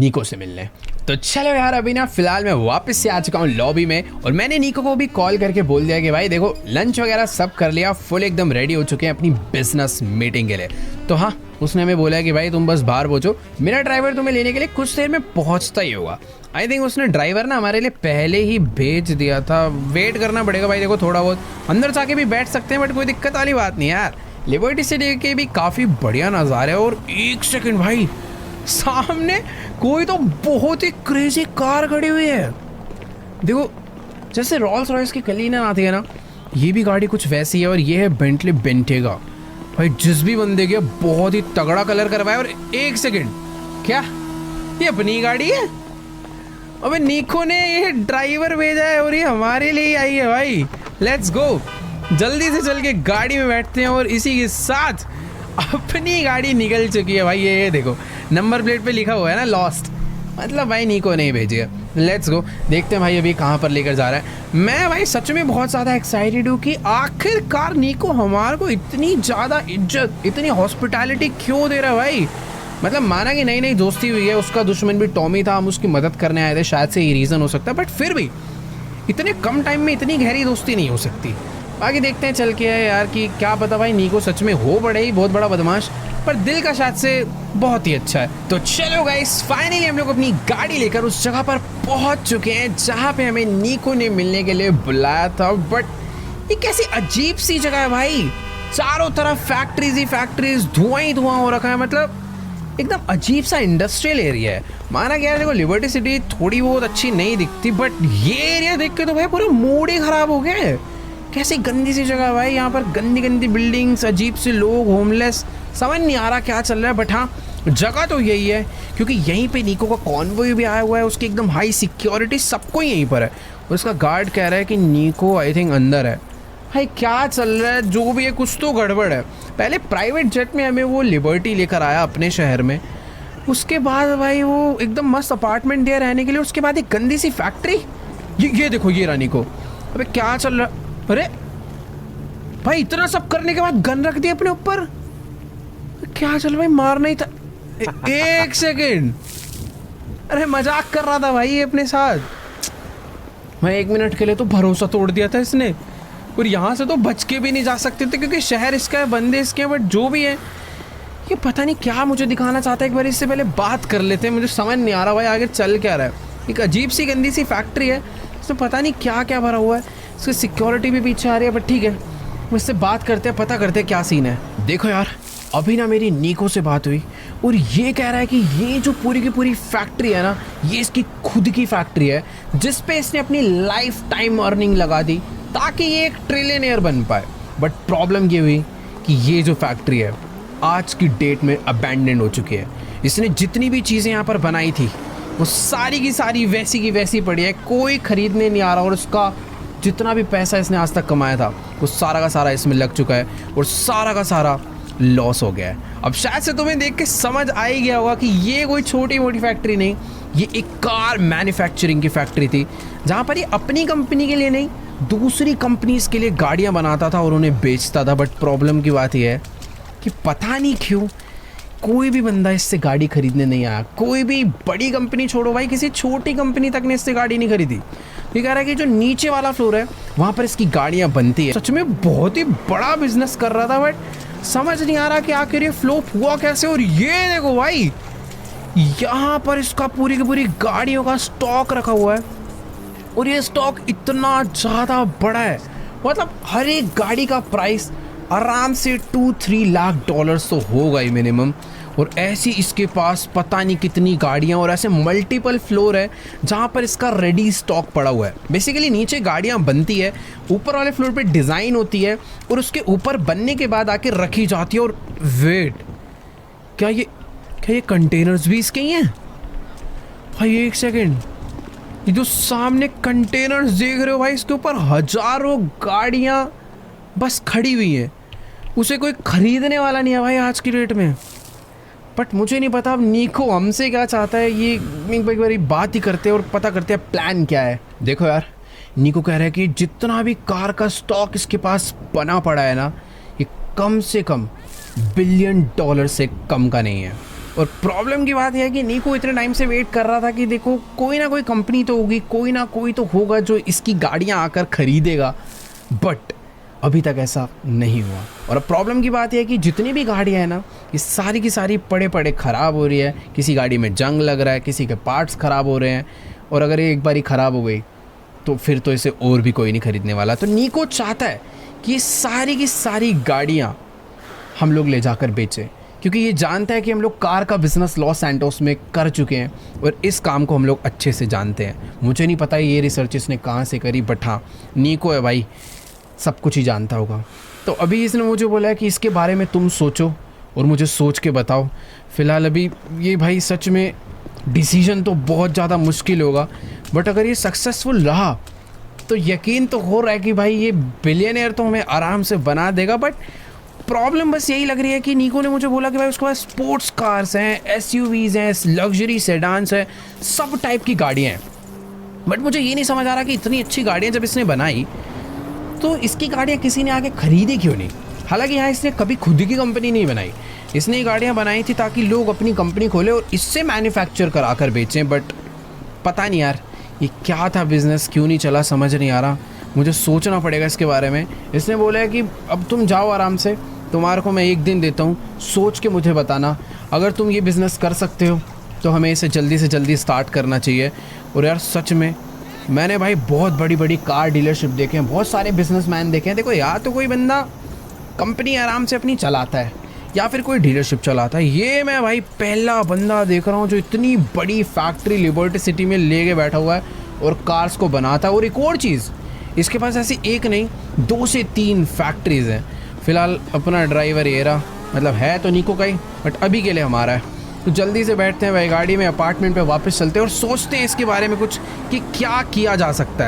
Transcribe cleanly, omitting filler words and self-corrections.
नीको से मिलने। तो चलो यार, अभी ना फिलहाल मैं वापस से आ चुका हूँ लॉबी में, और मैंने नीको को भी कॉल करके बोल दिया कि भाई देखो लंच वगैरह सब कर लिया, फुल एकदम रेडी हो चुके हैं अपनी बिजनेस मीटिंग के लिए। तो हाँ, उसने हमें बोला कि भाई तुम बस बाहर पहुंचो, मेरा ड्राइवर तुम्हें लेने के लिए कुछ देर में पहुंचता ही होगा। आई थिंक उसने ड्राइवर ना हमारे लिए पहले ही भेज दिया था। वेट करना पड़ेगा भाई, देखो थोड़ा बहुत अंदर जाके भी बैठ सकते हैं, बट कोई दिक्कत वाली बात नहीं यार। लिबर्टी सिटी के भी काफ़ी बढ़िया नज़ारे है। और एक सेकंड भाई, सामने कोई तो बहुत ही क्रेजी कार खड़ी हुई है। देखो जैसे रोल्स रॉयस की कलीना आती है ना, ये भी गाड़ी कुछ वैसी है। और ये है बेंटली बेंटेगा। भाई जिस भी बंदे के बहुत ही तगड़ा कलर करवाया। और एक सेकंड, क्या ये अपनी गाड़ी है? अबे नीको ने ये ड्राइवर भेजा है और ये हमारे लिए ही आई है भाई। लेट्स गो, जल्दी से चल के गाड़ी में बैठते हैं। और इसी के साथ अपनी गाड़ी निकल चुकी है भाई। ये देखो नंबर प्लेट पे लिखा हुआ है ना लॉस्ट, मतलब भाई नीको नहीं भेजी है। लेट्स गो, देखते हैं भाई अभी कहाँ पर लेकर जा रहा है। मैं भाई सच में बहुत ज़्यादा एक्साइटेड हूँ कि आखिरकार नीको हमारे को इतनी ज़्यादा इज्जत, इतनी हॉस्पिटैलिटी क्यों दे रहा है भाई। मतलब माना कि नई नई दोस्ती हुई है, उसका दुश्मन भी टॉमी था, हम उसकी मदद करने आए थे, शायद से ये रीज़न हो सकता है। बट फिर भी इतने कम टाइम में इतनी गहरी दोस्ती नहीं हो सकती। आगे देखते हैं चल के है यार कि क्या पता भाई नीको सच में हो बड़े ही बहुत बड़ा बदमाश, पर दिल का शायद से बहुत ही अच्छा है। तो चलो गाइस, फाइनली हम लोग अपनी गाड़ी लेकर उस जगह पर पहुंच चुके हैं जहां पे हमें नीको ने मिलने के लिए बुलाया था। बट ये कैसी अजीब सी जगह है भाई, चारों तरफ फैक्ट्रीज ही फैक्ट्रीज, धुआं ही धुआं हो रखा है। मतलब एकदम अजीब सा इंडस्ट्रियल एरिया है। माना गया देखो लिबर्टी सिटी थोड़ी बहुत अच्छी नहीं दिखती, बट ये एरिया देख के तो भाई पूरा मूड ही खराब हो गया है। कैसी गंदी सी जगह है भाई, यहाँ पर गंदी गंदी बिल्डिंग्स, अजीब से लोग, होमलेस, समझ नहीं आ रहा क्या चल रहा है। बट हाँ, जगह तो यही है क्योंकि यहीं पे नीको का कॉन्वॉय भी आया हुआ है, उसकी एकदम हाई सिक्योरिटी सबको यहीं पर है। उसका गार्ड कह रहा है कि नीको आई थिंक अंदर है। भाई क्या चल रहा है, जो भी है कुछ तो गड़बड़ है। पहले प्राइवेट जेट में हमें वो लिबर्टी लेकर आया अपने शहर में, उसके बाद भाई वो एकदम मस्त अपार्टमेंट दिया रहने के लिए, उसके बाद एक गंदी सी फैक्ट्री। ये देखो ये रानी को, अबे क्या चल रहा। अरे भाई इतना सब करने के बाद गन रख दिया अपने ऊपर, क्या चल भाई, मारना ही था। एक सेकेंड, अरे मजाक कर रहा था भाई ये अपने साथ। मैं 1 मिनट के लिए तो भरोसा तोड़ दिया था इसने, और यहाँ से तो बच के भी नहीं जा सकते थे क्योंकि शहर इसका है, बंदे इसके हैं। बट जो भी है ये पता नहीं क्या मुझे दिखाना चाहता है। एक बार इससे पहले बात कर लेते हैं, मुझे समझ नहीं आ रहा भाई आगे चल क्या रहा है। एक अजीब सी गंदी सी फैक्ट्री है, इसमें पता नहीं क्या क्या भरा हुआ है, इसकी सिक्योरिटी भी पीछे आ रही है। बट ठीक है, मुझसे बात करते हैं, पता करते हैं क्या सीन है। देखो यार, अभी ना मेरी नीको से बात हुई और ये कह रहा है कि ये जो पूरी की पूरी फैक्ट्री है ना, ये इसकी खुद की फैक्ट्री है जिस पे इसने अपनी लाइफ टाइम अर्निंग लगा दी ताकि ये एक ट्रिलियनेयर बन पाए। बट प्रॉब्लम ये हुई कि ये जो फैक्ट्री है आज की डेट में अबैंडन हो चुकी है। इसने जितनी भी चीज़ें यहाँ पर बनाई थी वो सारी की सारी वैसी की वैसी पड़ी है, कोई खरीदने नहीं आ रहा। और उसका जितना भी पैसा इसने आज तक कमाया था वो सारा का सारा इसमें लग चुका है और सारा का सारा लॉस हो गया है। अब शायद से तुम्हें देख के समझ आ ही गया होगा कि ये कोई छोटी मोटी फैक्ट्री नहीं, ये एक कार मैन्युफैक्चरिंग की फैक्ट्री थी जहाँ पर ये अपनी कंपनी के लिए नहीं, दूसरी कंपनीज के लिए गाड़ियाँ बनाता था और उन्हें बेचता था। बट प्रॉब्लम की बात यह है कि पता नहीं क्यों कोई भी बंदा इससे गाड़ी खरीदने नहीं आया। कोई भी बड़ी कंपनी छोड़ो भाई, किसी छोटी कंपनी तक ने इससे गाड़ी नहीं खरीदी। ये कह रहा है कि जो नीचे वाला फ्लोर है वहाँ पर इसकी गाड़ियाँ बनती है। सच में बहुत ही बड़ा बिजनेस कर रहा था, बट समझ नहीं आ रहा कि आखिर ये फ्लॉप हुआ कैसे। और ये देखो भाई, यहाँ पर इसका पूरी की पूरी गाड़ियों का स्टॉक रखा हुआ है और ये स्टॉक इतना ज़्यादा बड़ा है, मतलब हर एक गाड़ी का प्राइस आराम से 2-3 लाख डॉलर्स तो होगा ही मिनिमम। और ऐसी इसके पास पता नहीं कितनी गाड़ियाँ और ऐसे मल्टीपल फ्लोर है जहाँ पर इसका रेडी स्टॉक पड़ा हुआ है। बेसिकली नीचे गाड़ियाँ बनती है, ऊपर वाले फ्लोर पे डिज़ाइन होती है और उसके ऊपर बनने के बाद आके रखी जाती है। और वेट, क्या ये कंटेनर्स भी इसके ही हैं भाई? एक सेकेंड, ये जो सामने कंटेनर्स देख रहे हो भाई, इसके ऊपर हजारों गाड़ियाँ बस खड़ी हुई हैं, उसे कोई खरीदने वाला नहीं है भाई आज की डेट में। बट मुझे नहीं पता अब नीको हमसे क्या चाहता है। ये एक बार बात ही करते हैं और पता करते हैं प्लान क्या है। देखो यार, नीको कह रहा है कि जितना भी कार का स्टॉक इसके पास बना पड़ा है ना, ये कम से कम $1 बिलियन से कम का नहीं है। और प्रॉब्लम की बात यह है कि नीको इतने टाइम से वेट कर रहा था कि देखो कोई ना कोई कंपनी तो होगी, कोई ना कोई तो होगा जो इसकी गाड़ियाँ आकर खरीदेगा, बट अभी तक ऐसा नहीं हुआ। और अब प्रॉब्लम की बात यह है कि जितनी भी गाड़ियाँ हैं ना, ये सारी की सारी पड़े पड़े ख़राब हो रही है, किसी गाड़ी में जंग लग रहा है, किसी के पार्ट्स ख़राब हो रहे हैं, और अगर ये एक बार ही ख़राब हो गई तो फिर तो इसे और भी कोई नहीं खरीदने वाला। तो नीको चाहता है कि ये सारी की सारी गाड़ियाँ हम लोग ले जाकर बेचें, क्योंकि ये जानता है कि हम लोग कार का बिज़नेस लॉस सैंटोस में कर चुके हैं और इस काम को हम लोग अच्छे से जानते हैं। मुझे नहीं पता ये रिसर्च इसने कहाँ से करी, बट हाँ नीको है भाई, सब कुछ ही जानता होगा। तो अभी इसने मुझे बोला है कि इसके बारे में तुम सोचो और मुझे सोच के बताओ। फ़िलहाल अभी ये भाई सच में डिसीजन तो बहुत ज़्यादा मुश्किल होगा, बट अगर ये सक्सेसफुल रहा तो यकीन तो हो रहा है कि भाई ये बिलियनियर तो हमें आराम से बना देगा। बट प्रॉब्लम बस यही लग रही है कि नीको ने मुझे बोला कि भाई उसके पास स्पोर्ट्स कार्स हैं, एसयूवीज़ हैं, लग्जरी सेडान्स हैं, सब टाइप की गाड़ियाँ हैं। बट मुझे ये नहीं समझ आ रहा कि इतनी अच्छी गाड़ियाँ जब इसने बनाई तो इसकी गाड़ियाँ किसी ने आगे खरीदी क्यों नहीं। हालांकि यहाँ इसने कभी खुद की कंपनी नहीं बनाई, इसने ये गाड़ियाँ बनाई थी ताकि लोग अपनी कंपनी खोले और इससे मैन्युफैक्चर करा कर बेचें। बट पता नहीं यार ये क्या था बिज़नेस, क्यों नहीं चला समझ नहीं आ रहा, मुझे सोचना पड़ेगा इसके बारे में। इसने बोला है कि अब तुम जाओ आराम से, तुम्हारे को मैं 1 दिन देता हूँ, सोच के मुझे बताना। अगर तुम ये बिज़नेस कर सकते हो तो हमें इसे जल्दी से जल्दी स्टार्ट करना चाहिए। और यार सच में मैंने भाई बहुत बड़ी बड़ी कार डीलरशिप देखे हैं, बहुत सारे बिजनेसमैन देखे हैं। देखो या तो कोई बंदा कंपनी आराम से अपनी चलाता है या फिर कोई डीलरशिप चलाता है, ये मैं भाई पहला बंदा देख रहा हूँ जो इतनी बड़ी फैक्ट्री लिबर्टी सिटी में ले के बैठा हुआ है और कार्स को बनाता है। और एक और चीज़, इसके पास ऐसी एक नहीं 2 से 3 फैक्ट्रीज़ हैं। फ़िलहाल अपना ड्राइवर ये रहा, मतलब है तो नीको का ही, बट अभी के लिए हमारा है। तो जल्दी से बैठते हैं भाई गाड़ी में, अपार्टमेंट पे वापस चलते हैं और सोचते हैं इसके बारे में कुछ कि क्या किया जा सकता है।